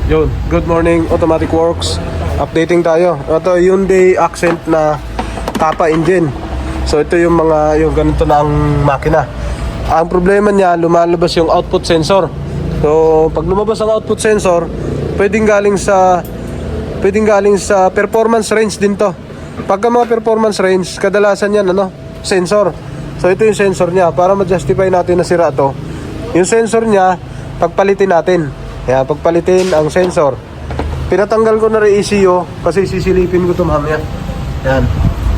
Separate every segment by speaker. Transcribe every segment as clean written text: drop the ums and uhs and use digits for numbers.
Speaker 1: Yun, good morning Automatic Works. Updating tayo. Ito Hyundai Accent na Kappa engine. So ito yung ganito na ang makina. Ang problema niya, lumalabas yung output sensor. So pag lumabas ang output sensor, pwedeng galing sa performance range din to. Pagka mga performance range, kadalasan yan sensor. So ito yung sensor niya. Para ma-justify natin na sira to, yung sensor niya pagpalitin natin. Pagpalitin ang sensor. Pinatanggal ko na rin ECU kasi sisilipin ko ito mamaya. Yan.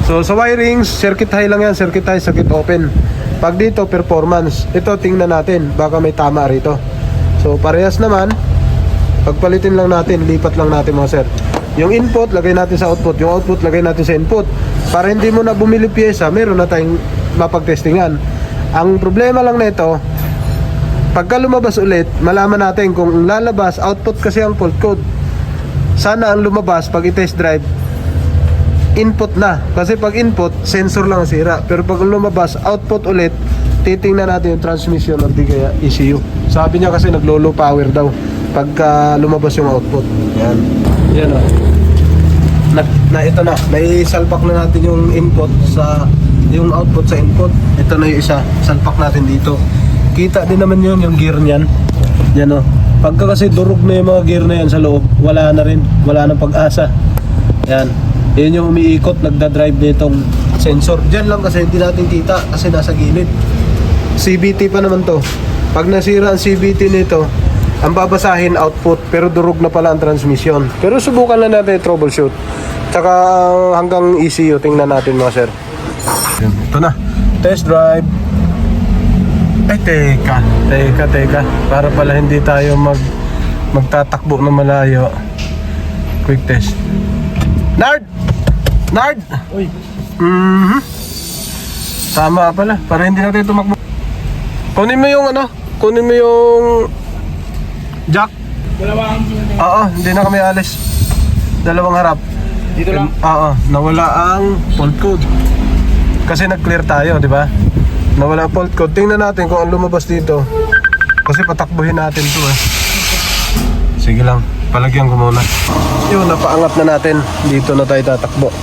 Speaker 1: So sa wirings, circuit high lang yan, circuit high, circuit open. Pag dito performance, ito tingnan natin, baka may tama rito. So parehas naman, pagpalitin lang natin, lipat lang natin mga sir. Yung input, lagay natin sa output. Yung output, lagay natin sa input. Para hindi mo na bumili pyesa, meron na tayong mapagtestingan. Ang problema lang nito, pagka lumabas ulit, malaman natin kung lalabas, output kasi ang fault code. Sana ang lumabas pag i-test drive, input na. Kasi pag input, sensor lang ang sira. Pero pag lumabas, output ulit, titingnan natin yung transmission or di kaya ECU. Sabi niya kasi naglo-low power daw pagka lumabas yung output. Yan. Yan o. Ito na. Naisalpak na natin yung input yung output sa input. Ito na yung isa. Salpak natin dito. Kita din naman yun, yung gear niyan. Yan o. Pagka kasi durog na yung mga gear na yan sa loob, wala na rin. Wala nang pag-asa. Yan. Yan yung umiikot, nagda-drive nitong sensor. Diyan lang kasi hindi natin kita kasi nasa gilid. CVT pa naman to. Pag nasira ang CVT nito, ang babasahin output, pero durog na pala ang transmission. Pero subukan lang natin troubleshoot. Tsaka hanggang ECU, tingnan natin mga sir. Ito na. Test drive. Teka. Para pala hindi tayo magtatakbo na malayo. Quick test. Nard! Uy. Tama pala. Para hindi natin tumakbo. Kunin mo yung jack.
Speaker 2: Dalawang
Speaker 1: Oo, hindi na kami alis. Dalawang harap.
Speaker 2: dito lang.
Speaker 1: Oo, nawala ang fault code. Kasi nag-clear tayo, di ba? Nawala ang fault code. Tingnan natin kung ang lumabas dito. Kasi patakbuhin natin to Sige lang, palagyan ko muna. Yun, napaangat na natin. Dito na tayo tatakbo.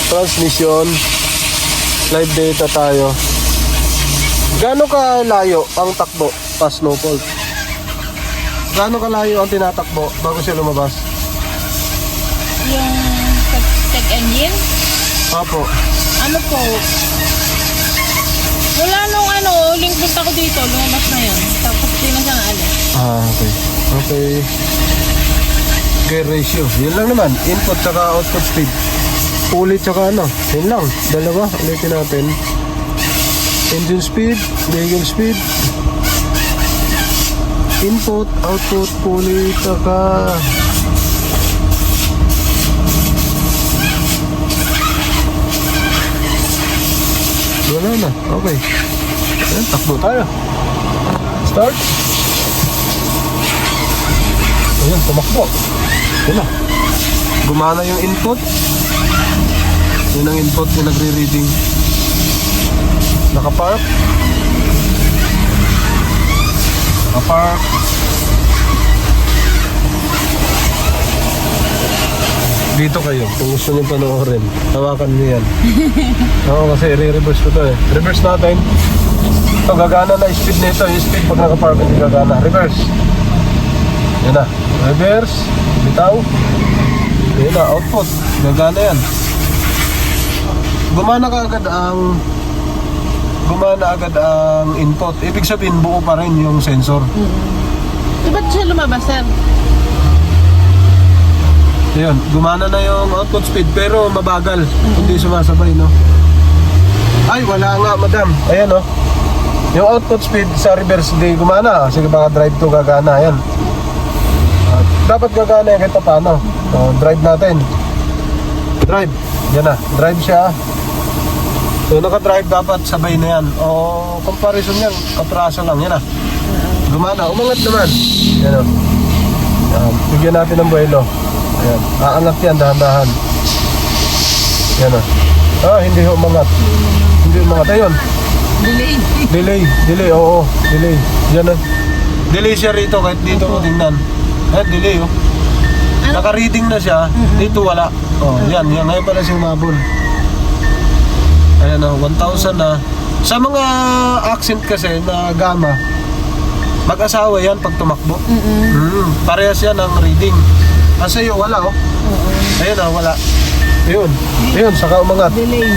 Speaker 1: Transmission. Live data tayo. Gaano kalayo ang takbo pas no fault? Gaano kalayo ang tinatakbo bago siya lumabas?
Speaker 3: Yung check engine?
Speaker 1: Opo.
Speaker 3: Ano po? Wala nung link punta ko dito, lumabas na yun. Tapos di na siya naalis.
Speaker 1: Okay. Okay. Gear ratio. Yun lang naman. Input tsaka output speed. Ulit tsaka yun lang. Dalawa. Ulitin natin. Engine speed, vehicle speed, input, output, pulley, tsaka wala na, okay. Ayan, takbo tayo. Start. Ayan, tumakbo. Ayan na. Gumana yung input. Yun ang input yung nagre-reading. Nakapark. Dito kayo kung gusto nyo panoorin. Hawakan nyo yan. Oo, kasi i-reverse ko to Reverse natin. Ito, gagana na speed nito. Yung speed pag nakapark hindi gagana. Reverse. Yan na. Reverse. Bitaw. Yan na. Output. Gagana yan. Gumana agad ang input. Ibig sabihin, buo pa rin yung sensor.
Speaker 3: Ba't siya lumabas, sir?
Speaker 1: Ayun, gumana na yung output speed pero mabagal. Hindi sumasabay, no? Ay, wala nga, madam. Ayan, no? Yung output speed sa reverse di gumana. Sige, baka drive to gagana. Ayan. Dapat gagana yan kahit paano. So, drive natin. Drive. Yan na. Drive siya. So naka-drive dapat sabay na yan. O comparison yan, kapraso lang. Yan na. Gumana, umangat naman. Yan o. Bigyan natin ng buwelo. Ayan. Aangat yan, dahan-dahan. Yan o. Hindi umangat. Hindi umangat. Ayun.
Speaker 3: Delay.
Speaker 1: Delay, oo. Delay. Yan o. Delay siya rito kahit dito mo tingnan. Delay oh. Naka-reading na siya, dito wala. Oh, yan, ngayon pala siya umabol. Ayan oh, 1,000 na. Sa mga accent kasi na gamma, mag-asawa yan pag tumakbo. Parehas yan ang reading. Kasi yung wala oh. Ayun oh, wala. Ayun, saka umangat.
Speaker 3: Delay.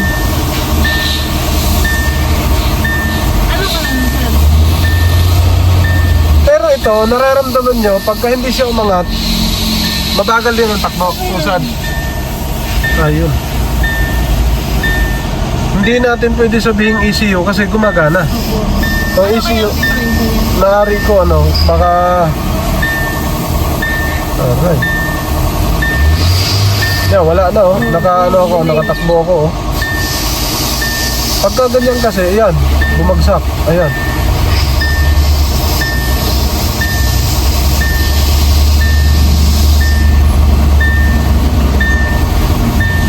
Speaker 3: Ano ka lang, sir?
Speaker 1: Pero ito, nararamdaman nyo, pagka hindi siya umangat, mabagal din ang takbo. Usad. Ayun. Hindi natin pwede sabihin ECU kasi gumagana. Ang ECU, naari ko baka... Alright. Yan, wala na oh. Nakatakbo ako oh. Pagka ganyan kasi, ayan, bumagsak. Ayan.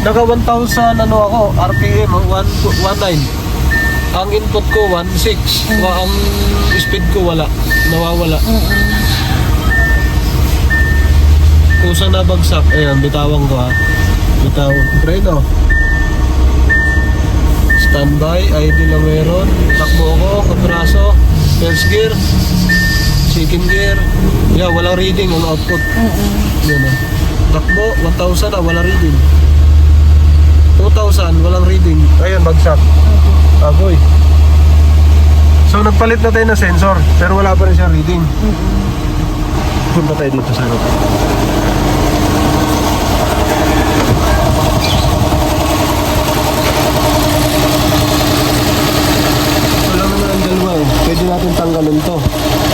Speaker 1: Naka 1,000 ako, RPM, 1.9. Ang input ko 1.6. Ang speed ko wala, nawawala. Kusang nabagsak, ayan, bitawan ko ha. Bitaw, preno. Standby, ID na meron. Takbo ako, kabraso, first gear, second gear. Yeah, walang reading ang output. Yan oh. Takbo, 1,000 na, walang reading. 2,000, walang reading. Ayun, bagsak. Agoy. So, nagpalit na tayo ng sensor, pero wala pa rin siyang reading. Punta tayo dito sa harap. Wala naman ang dalawa eh. Pwede natin tanggalin to.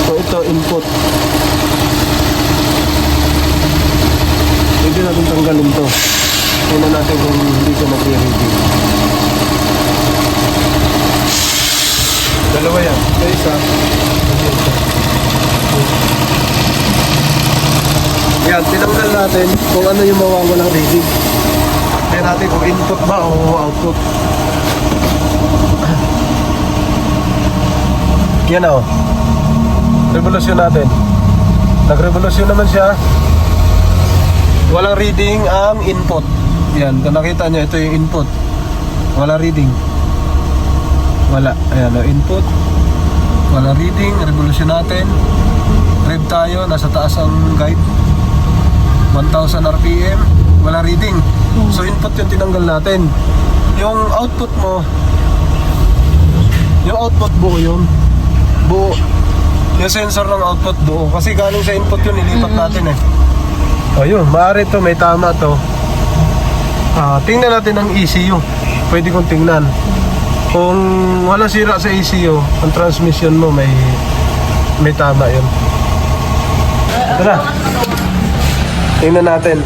Speaker 1: So, ito, input. Pwede natin tanggalin to. Tingnan natin kung hindi ko nagre-reading. Dalawa yan. Ito isa. Yan, tinanggal natin kung ano yung mawawalang reading. Tingnan natin kung input ba o output. Yan o. Revolusyon natin. Nag-revolusyon naman siya. Walang reading ang input. Yan, kung nakita nyo, ito yung input. Wala reading. Wala. Ayan, input. Wala reading. Revolution natin. Rev tayo. Nasa taas ang guide. 1,000 RPM. Wala reading. So, input yung tinanggal natin. Yung output mo, yung output buo yun. Buo. Yung sensor ng output buo. Kasi galing sa input yun, ilipat natin eh. O yun, maaari to, may tama to. Tingnan natin ang ECU. Pwede kong tingnan. Kung wala sira sa ECU, ang transmission mo may tama yun. Ito na. Tingnan natin.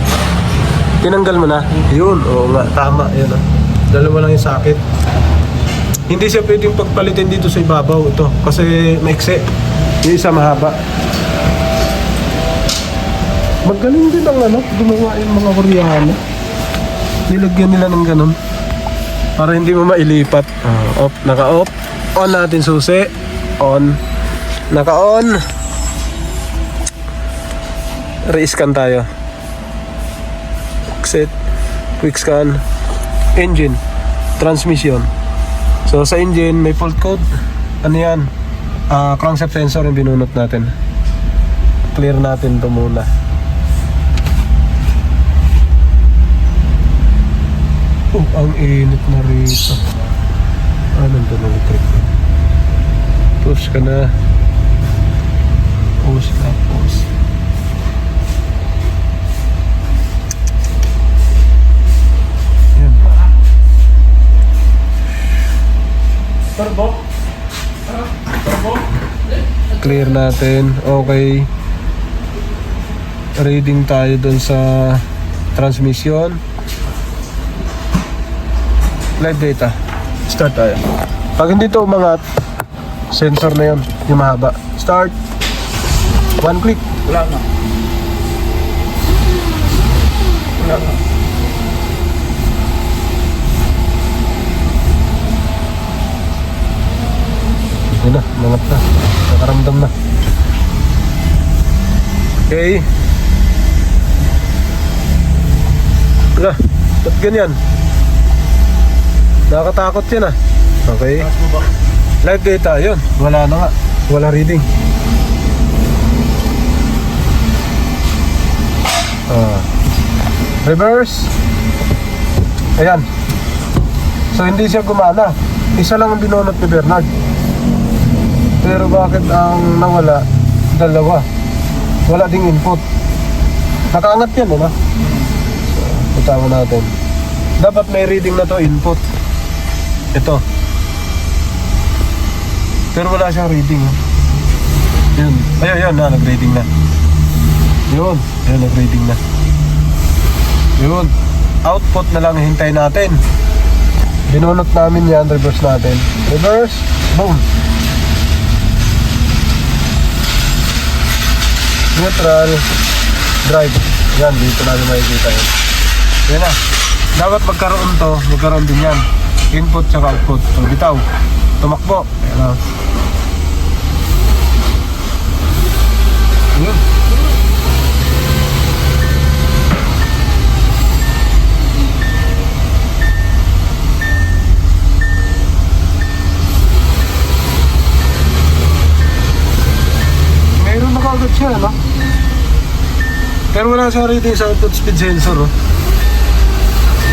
Speaker 1: Tinanggal mo na. Yun, oo nga, tama. Yun ah. Dalawa lang yung socket. Hindi siya pwedeng pagpalitin dito sa ibabaw ito. Kasi maikse. Yung isa mahaba. Magaling din ang gumawa yung mga Koreano. Nilagyan nila ng ganun para hindi mo mailipat. Off, naka-off. On natin susi. On. Naka-on. Re-scan tayo. Exit. Quick scan. Engine. Transmission. So sa engine may fault code. Ano yan? Crankshaft sensor yung binunot natin. Clear natin to muna. Ang init na rito. Nandun na electric. Push ka na. Push ka, push. Yan. Turbo. Turbo. Clear natin. Okay. Reading tayo dun sa transmission. Live data. Start tayo. Pag hindi to umangat, sensor na yun, yung mahaba. Start. One click. Wala na. Wala na. Yun na, umangat na. Nakaramdam na. Okay. Wala, ba't ganyan? Nakakatakot yan ah. Okay. Live data, yun. Wala na nga. Wala reading. Reverse. Ayan. So hindi siya gumana. Isa lang ang binunot ni Bernard. Pero bakit ang nawala? Dalawa. Wala ding input. Nakaangat yan, ano? So, itawa natin. Dapat may reading na to, input. Ito. Pero wala siyang reading. Yun. Ayun, nag-reading na. Yun, nag-reading na. Yun. Output na lang hintayin natin. Binunot namin yan, reverse natin. Reverse, boom. Neutral, drive. Yan, dito natin makikita yun. Yan na. Dapat magkaroon din yan. Input sa output. So, bitaw. Tumakbo. Yan na. Yun. Meron na kagad siya, no? Pero wala siya reading sa output speed sensor, oh.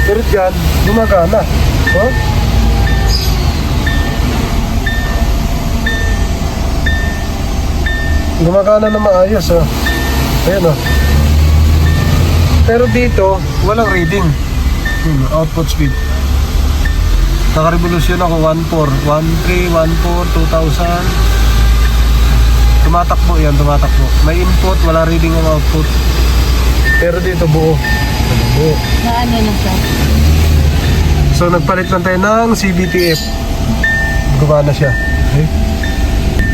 Speaker 1: Pero dyan, gumagana. Oh? Gumagana na maayos, oh. Ayan, oh. Pero dito, walang reading. Output speed. Naka-revolution ako 1.4, 1.3, 1.4, 2000. Tumatakbo yan, tumatakbo. May input, wala reading ang output. Pero dito buo. Buo.
Speaker 3: Na ano na siya?
Speaker 1: So nagpalit lang tayo ng CBTF. Gumana siya. Okay.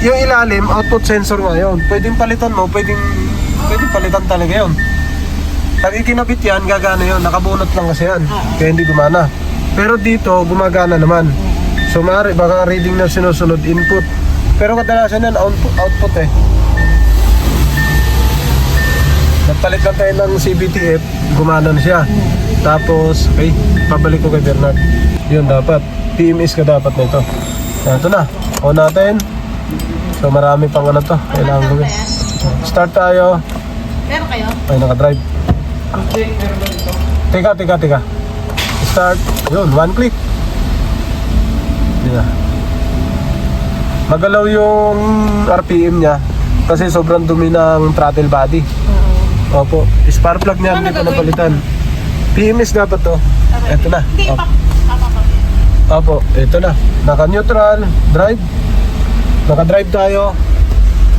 Speaker 1: Yung ilalim, output sensor nga yun. Pwedeng palitan mo, pwedeng palitan talaga yun. Pag ikinabit yan, gagana yun. Nakabunot lang kasi yan. Kaya hindi gumana. Pero dito, gumagana naman. So maaari, baka reading na sinusunod, input. Pero kadalasan yan, output eh. Nagpalit lang tayo ng CBTF, gumana na siya. Tapos, okay, pabalik ko kay Bernard. Yun dapat, PMS ka dapat na ito. Ito na, on natin. So marami pang ano to, kailangan gawin. Start tayo.
Speaker 3: Meron kayo?
Speaker 1: Ay, naka-drive. Teka. Start. Yun, one click. Yun na. Magalaw yung RPM niya kasi sobrang dumi ng throttle body. Opo. Spark plug niya, hindi pa napalitan. PMS dapat to. Ito na.
Speaker 3: Hindi,
Speaker 1: Opo, ito na. Naka-neutral, drive. Naka-drive tayo.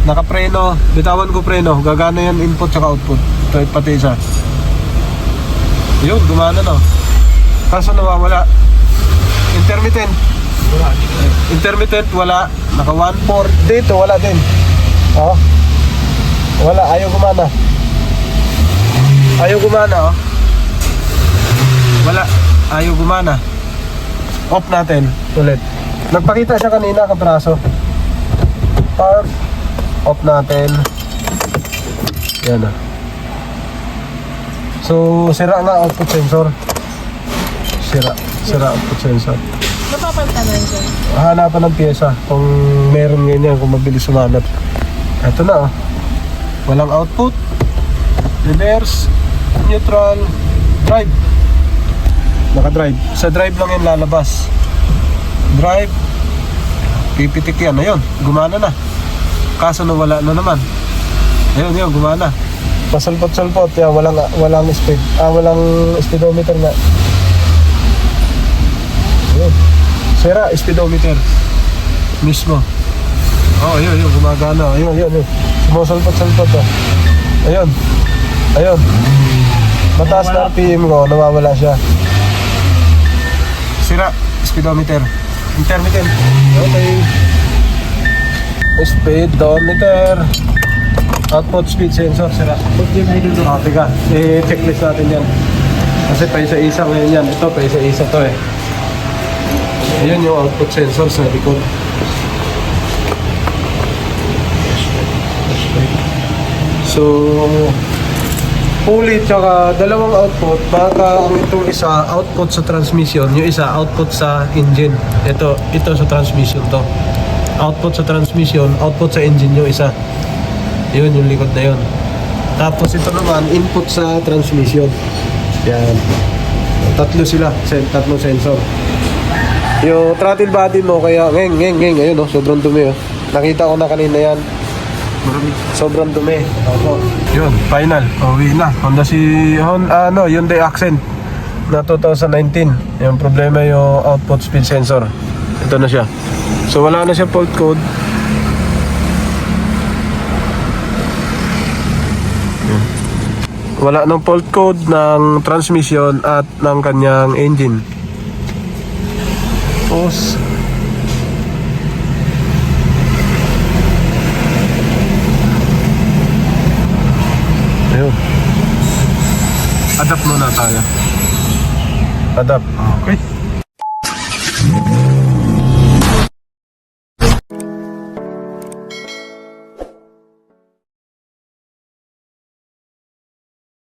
Speaker 1: Naka-preno. Bitawan ko preno. Gagana yan input saka output. Ito pati isa. Yun, gumana no. Kaso nawawala. Intermittent. Intermittent, wala. Naka 1.4. Dito, wala din. Oh. Wala, ayaw gumana. Ayaw gumana, oh. Wala, ayaw gumana. Off natin, ulit. Nagpakita siya kanina, kapraso. Power. Off natin. Yan na. So, sira nga output sensor. Sira output sensor.
Speaker 3: Napapalitan na rin dyan.
Speaker 1: Hanapan ng pyesa kung meron ganyan, kung mabilis sumanap. Ito na, oh. Walang output. Reverse, neutral, drive. Naka-drive. Sa drive lang yan lalabas. Drive. Pipitik yan. Ayun, gumana na. Kaso nawala na naman. Ayun, gumana. Pasalpot-salpot. Yan, walang speed. Walang speedometer nga. Ayun. Sira, speedometer. Mismo. Oh, ayun, gumagana. Ayun. Sumusalpot-salpot. Oh. Ayun. Mataas na RPM ko, nawawala siya. Sira, speedometer. Intermittent. Okay. Speedometer. Output speed sensor, sira. Teka, i-checklist natin yan. Kasi pa isa-isa ngayon yan. Ito, pa isa-isa to eh. Ayun yung output sensor sa likod. So, So, pulley tsaka dalawang output. Baka ang itong isa output sa transmission, yung isa output sa engine. Ito sa transmission to. Output sa transmission, output sa engine yung isa. Yun, yung likod na yun. Tapos ito naman, input sa transmission. Yan. Tatlo sila, tatlong sensor. Yung throttle body mo, kaya ngeng, ayun, sobrang dumi. Nakita ko na kanina yan. Sobrang dumi. Opo. Yun, final. Uwi na. Hyundai Accent na 2019. Yung problema yung output speed sensor. Ito na siya. So wala na siya fault code. Wala nang fault code ng transmission at ng kanyang engine. Tapos ayun. Adapt muna tayo. Adapt. Okay.